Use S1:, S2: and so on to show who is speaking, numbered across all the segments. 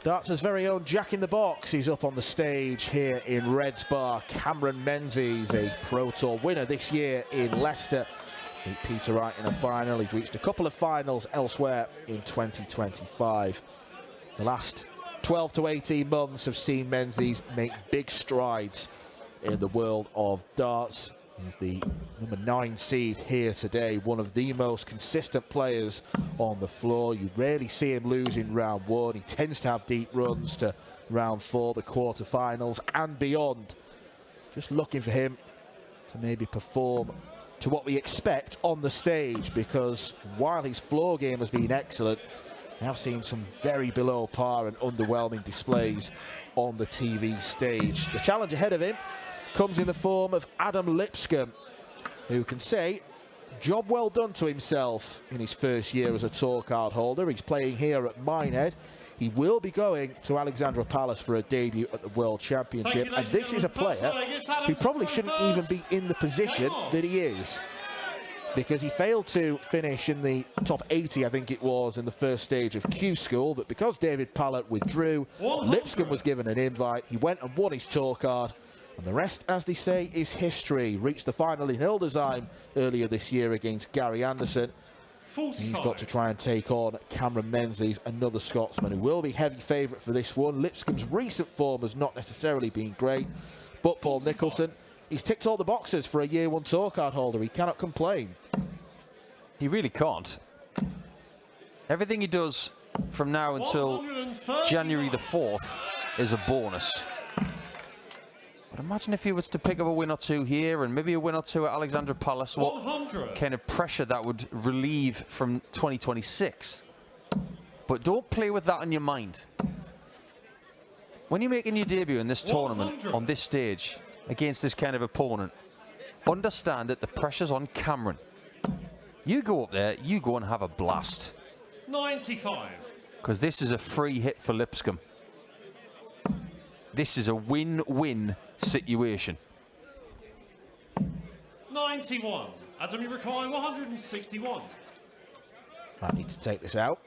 S1: Darts' very own Jack in the Box. He's up on the stage here in Reds Bar. Cameron Menzies, a Pro Tour winner this year in Leicester. Beat Peter Wright in a final. He'd reached a couple of finals elsewhere in 2025. The last 12 to 18 months have seen Menzies make big strides in the world of darts. He's the number 9 seed here today, one of the most consistent players on the floor. You rarely see him lose in round 1. He tends to have deep runs to round 4, the quarterfinals and beyond. Just looking for him to maybe perform to what we expect on the stage, because while his floor game has been excellent, we have seen some very below par and underwhelming displays on the TV stage. The challenge ahead of him comes in the form of Adam Lipscombe, who can say job well done to himself in his first year as a tour card holder. He's playing here at Minehead. He will be going to Alexandra Palace for a debut at the World Championship, and this is a player who probably shouldn't even be in the position that he is, because he failed to finish in the top 80, I think it was, in the first stage of Q School. But because David Pallett withdrew, Lipscombe was given an invite. He went and won his tour card, and the rest, as they say, is history. Reached the final in Hildesheim earlier this year against Gary Anderson. 45. He's got to try and take on Cameron Menzies, another Scotsman, who will be heavy favourite for this one. Lipscombe's recent form has not necessarily been great, but Paul
S2: 45.
S1: Nicholson, he's ticked all the boxes for a year 1 tour card holder. He cannot complain.
S3: He really can't. Everything he does from now until January the 4th is a bonus. But imagine if he was to pick up a win or 2 here and maybe a win or 2 at Alexandra Palace, what
S2: 100.
S3: kind of pressure that would relieve from 2026. But don't play with that in your mind. When you're making your debut in this tournament,
S2: 100.
S3: on this stage, against this kind of opponent, understand that the pressure's on Cameron. You go up there, you go and have a blast.
S2: 95.
S3: Because this is a free hit for Lipscombe. This is a win-win situation.
S2: 91. Adam, you require 161.
S1: I need to take this out.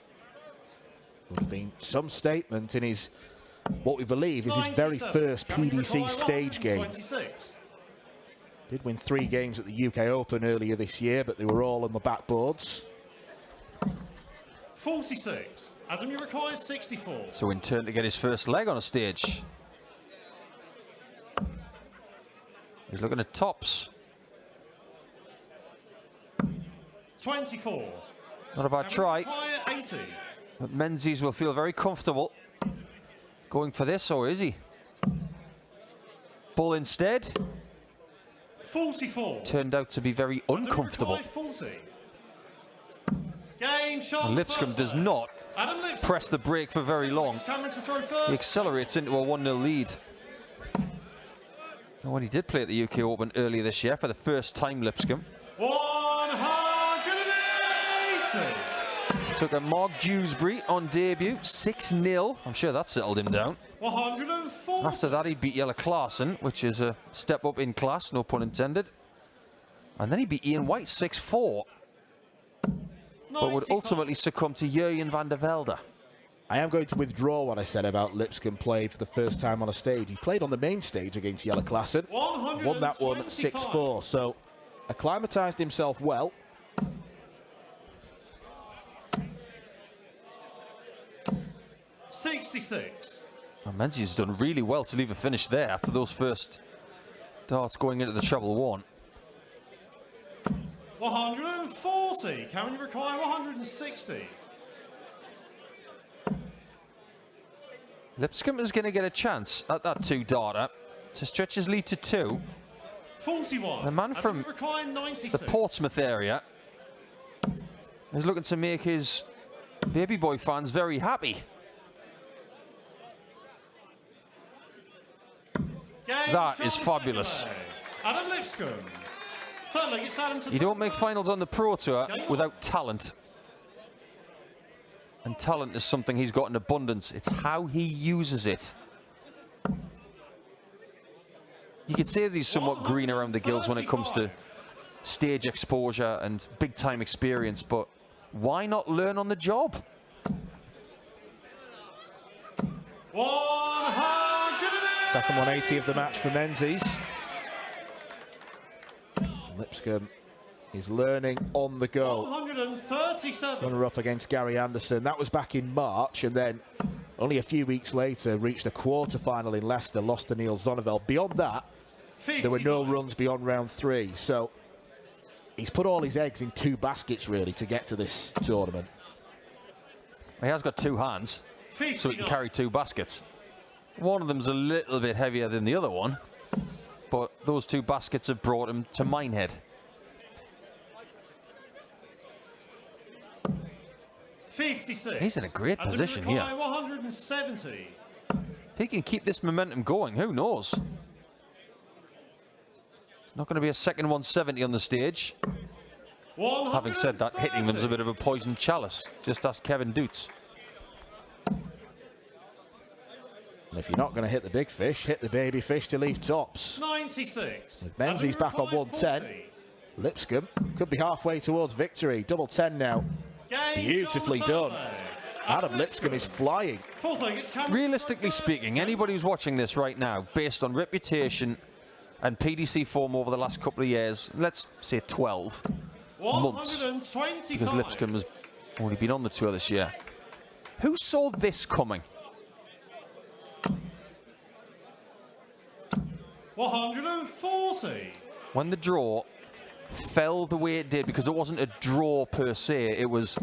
S1: There's been some statement in his, what we believe is his very first PDC stage game. Did win 3 games at the UK Open earlier this year, but they were all on the backboards.
S2: 46. Adam, you require 64.
S3: So in turn to get his first leg on a stage. He's looking at tops.
S2: 24.
S3: Not a bad try.
S2: 80.
S3: But Menzies will feel very comfortable going for this, or is he? Ball instead.
S2: 44.
S3: Turned out to be very uncomfortable.
S2: 40. Game shot.
S3: And Lipscombe does not press the brake for very long. He accelerates into a 1-0 lead. And when he did play at the UK Open earlier this year for the first time, Lipscombe
S2: 180.
S3: took a Mark Dewsbury on debut, 6-0. I'm sure that settled him down.
S2: 140.
S3: After that, he beat Jelle Klaassen, which is a step up in class, no pun intended. And then he beat Ian White 6-4, but would ultimately succumb to Jurjen van der Velde.
S1: I am going to withdraw what I said about Lipscombe played for the first time on a stage. He played on the main stage against Jelle Klaassen, won that one 6-4, so acclimatised himself well.
S2: $66.
S3: And Menzies has done really well to leave a finish there after those first darts going into the treble 1.
S2: 140. Can you require 160?
S3: Lipscombe is going to get a chance at that 2-darter to stretch his lead to 2.
S2: 41.
S3: The man from the Portsmouth area is looking to make his baby boy fans very happy. That is fabulous.
S2: Adam Lipscombe. Third leg, it's Adam to
S3: You don't make finals on the Pro Tour without talent. And talent is something he's got in abundance. It's how he uses it. You could say that he's somewhat green around the gills when it comes to stage exposure and big-time experience, but why not learn on the job?
S2: 100.
S1: Second 180 of the match for Menzies. Lipscombe is learning on the go.
S2: 137.
S1: Runner-up against Gary Anderson. That was back in March, and then only a few weeks later reached a quarter-final in Leicester, lost to Neil Zonneveld. Beyond that,
S2: 59.
S1: there were no runs beyond round 3. So he's put all his eggs in 2 baskets, really, to get to this tournament.
S3: He has got 2 hands,
S2: 59.
S3: so he can carry 2 baskets. One of them's a little bit heavier than the other one, but those 2 baskets have brought him to Minehead.
S2: 56.
S3: He's in a great position here.
S2: 170.
S3: If he can keep this momentum going, who knows? It's not going to be a second 170 on the stage. Having said that, hitting them's a bit of a poisoned chalice. Just ask Kevin Dutz.
S1: And if you're not going to hit the big fish, hit the baby fish to leave tops.
S2: 96.
S1: With Menzies back on 110, Lipscombe could be halfway towards victory. Double 10 now. Beautifully done. Adam Lipscombe is flying.
S3: Realistically speaking, anybody who's watching this right now, based on reputation and PDC form over the last couple of years, let's say 12 months, because Lipscombe has only been on the tour this year. Who saw this coming?
S2: 140.
S3: When the draw fell the way it did, because it wasn't a draw per se, it was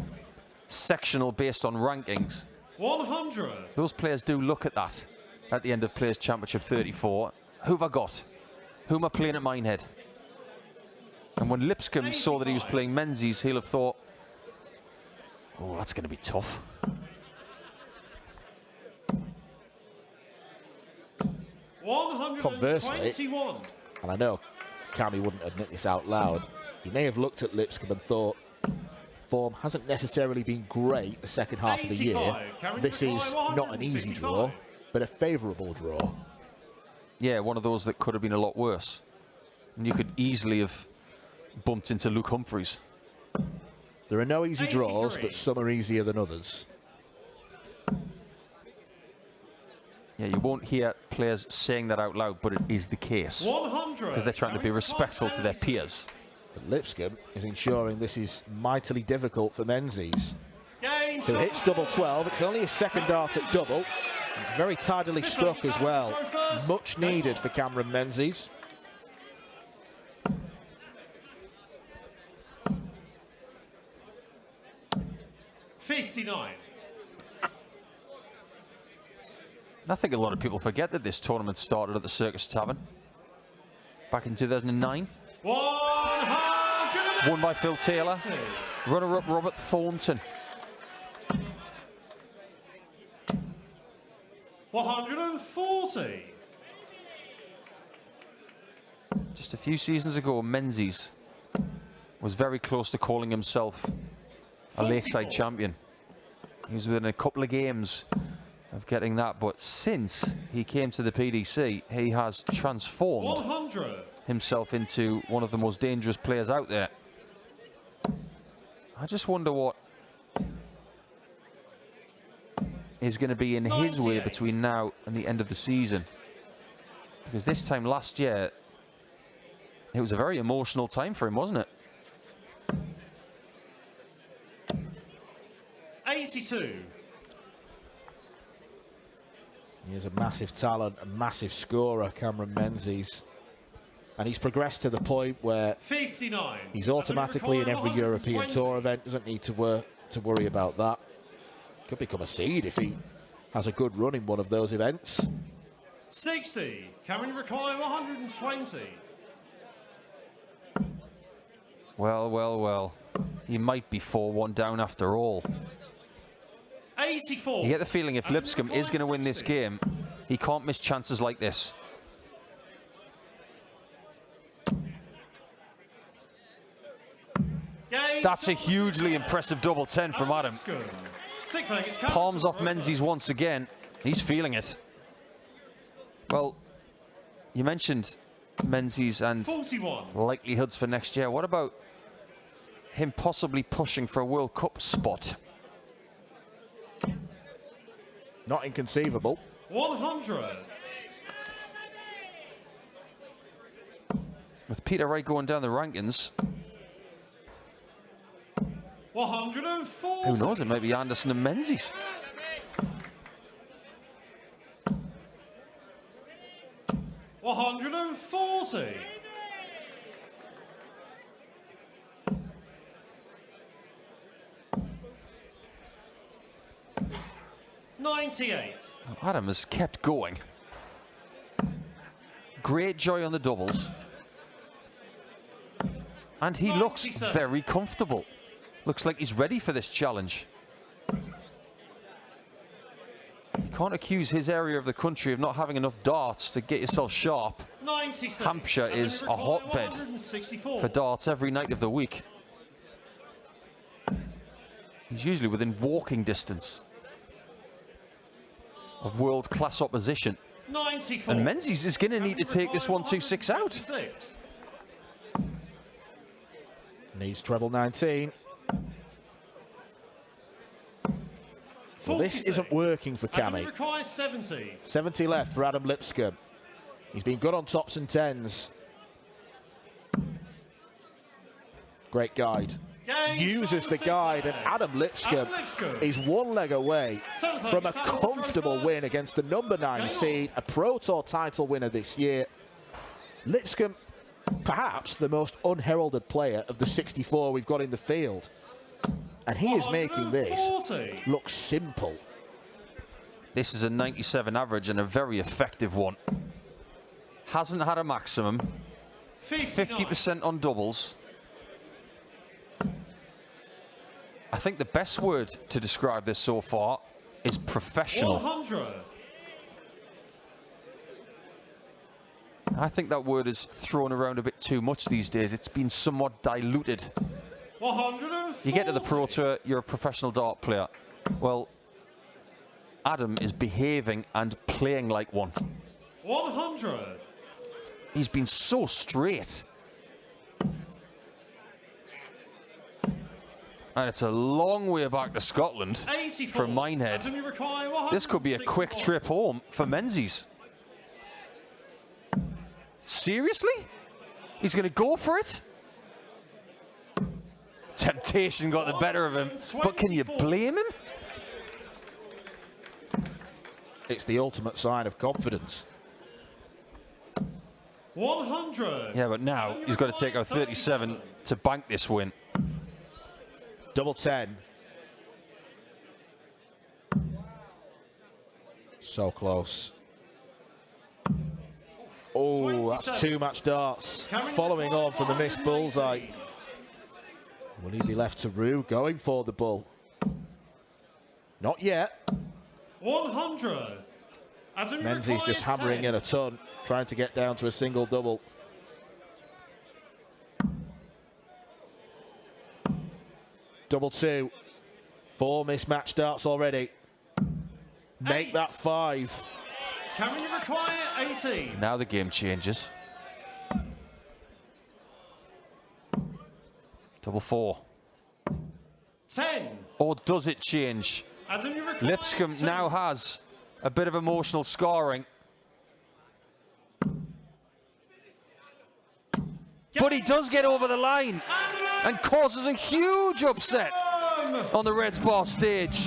S3: sectional based on rankings.
S2: 100.
S3: Those players do look at that at the end of Players' Championship 34. Who have I got? Who am I playing at Minehead? And when Lipscombe saw that he was playing Menzies, he'll have thought, oh, that's going to be tough.
S1: Conversely, and I know Cammy wouldn't admit this out loud, he may have looked at Lipscombe and thought, form hasn't necessarily been great the second half of the year. This is not an easy draw, but a favourable draw.
S3: Yeah, one of those that could have been a lot worse. And you could easily have bumped into Luke Humphreys.
S1: There are no easy draws, but some are easier than others.
S3: Yeah, you won't hear players saying that out loud, but it is the case.
S2: 100.
S3: Because they're trying to be respectful to their peers.
S1: But Lipscombe is ensuring this is mightily difficult for Menzies, who hits double 12. It's only his second dart at double. Very tidily struck as well. Much needed for Cameron Menzies.
S2: $59.
S3: I think a lot of people forget that this tournament started at the Circus Tavern back in 2009.
S2: 100.
S3: Won by Phil Taylor. Runner-up Robert Thornton.
S2: 140.
S3: Just a few seasons ago, Menzies was very close to calling himself a Lakeside champion. He was within a couple of games of getting that, but since he came to the PDC, he has transformed
S2: 100.
S3: himself into one of the most dangerous players out there. I just wonder what is going to be in his way between now and the end of the season, because this time last year it was a very emotional time for him, wasn't it?
S2: 82.
S1: He is a massive talent, a massive scorer, Cameron Menzies. And he's progressed to the point where
S2: 59.
S1: he's automatically in every European Tour event, doesn't need to worry about that. Could become a seed if he has a good run in one of those events.
S2: 60. Cameron require 120.
S3: Well, well, well. He might be 4-1 down after all.
S2: 84.
S3: You get the feeling if Lipscombe is going to win this game, he can't miss chances like this. That's a hugely impressive double 10 from Adam. Palms off Menzies once again. He's feeling it. Well, you mentioned Menzies and
S2: 41.
S3: likelihoods for next year. What about him possibly pushing for a World Cup spot?
S1: Not inconceivable.
S2: 100.
S3: With Peter Wright going down the rankings,
S2: 140.
S3: who knows, it might be Anderson and Menzies.
S2: $140. 98.
S3: Adam has kept going. Great joy on the doubles. And he looks
S2: 97.
S3: very comfortable. Looks like he's ready for this challenge. You can't accuse his area of the country of not having enough darts to get yourself sharp.
S2: 96.
S3: Hampshire is a hotbed for darts every night of the week. He's usually within walking distance of world-class opposition.
S2: 94.
S3: And Menzies is going to need to take this 126 out.
S2: 126.
S1: Needs treble 19. Well, this
S2: 46.
S1: isn't working for
S2: Adam
S1: Cammy.
S2: requires 70.
S1: 70 left for Adam Lipscombe. He's been good on tops and tens. Great guide.
S2: Game
S1: Uses
S2: time
S1: the guide, and
S2: set.
S1: Adam Lipscombe is one leg away from a comfortable win against the number 9 seed, a Pro Tour title winner this year. Lipscombe, perhaps the most unheralded player of the 64 we've got in the field. And he is making this
S2: 140.
S1: look simple.
S3: This is a 97 average and a very effective one. Hasn't had a maximum. 50% on doubles. I think the best word to describe this so far is professional.
S2: 100.
S3: I think that word is thrown around a bit too much these days. It's been somewhat diluted.
S2: 140.
S3: You get to the Pro Tour, you're a professional dart player. Well, Adam is behaving and playing like one.
S2: 100.
S3: He's been so straight. And it's a long way back to Scotland
S2: 84.
S3: from Minehead.
S2: Adam, you require
S3: This could be a quick
S2: 161.
S3: trip home for Menzies. Seriously? He's going to go for it? Temptation got the better of him, but can you blame him?
S1: It's the ultimate sign of confidence.
S2: 100.
S3: Yeah, but now he's got to take out 37 to bank this win.
S1: Double 10. So close. Oh, that's
S2: 27.
S1: 2 match darts. Following on from the missed bullseye. Will he be left to rue going for the bull? Not yet.
S2: 100. Adam, you
S1: Menzies
S2: require
S1: just hammering
S2: 10.
S1: in a ton, trying to get down to a single double. Double 2. 4 mismatched darts already. Make
S2: 8.
S1: that 5.
S2: Cameron, you require 18.
S3: Now the game changes. Double 4.
S2: 10.
S3: Or does it change?
S2: Adam, you require
S3: Lipscombe
S2: 2.
S3: now has a bit of emotional scoring. But he does get over the line and causes a huge upset on the Reds Bar stage.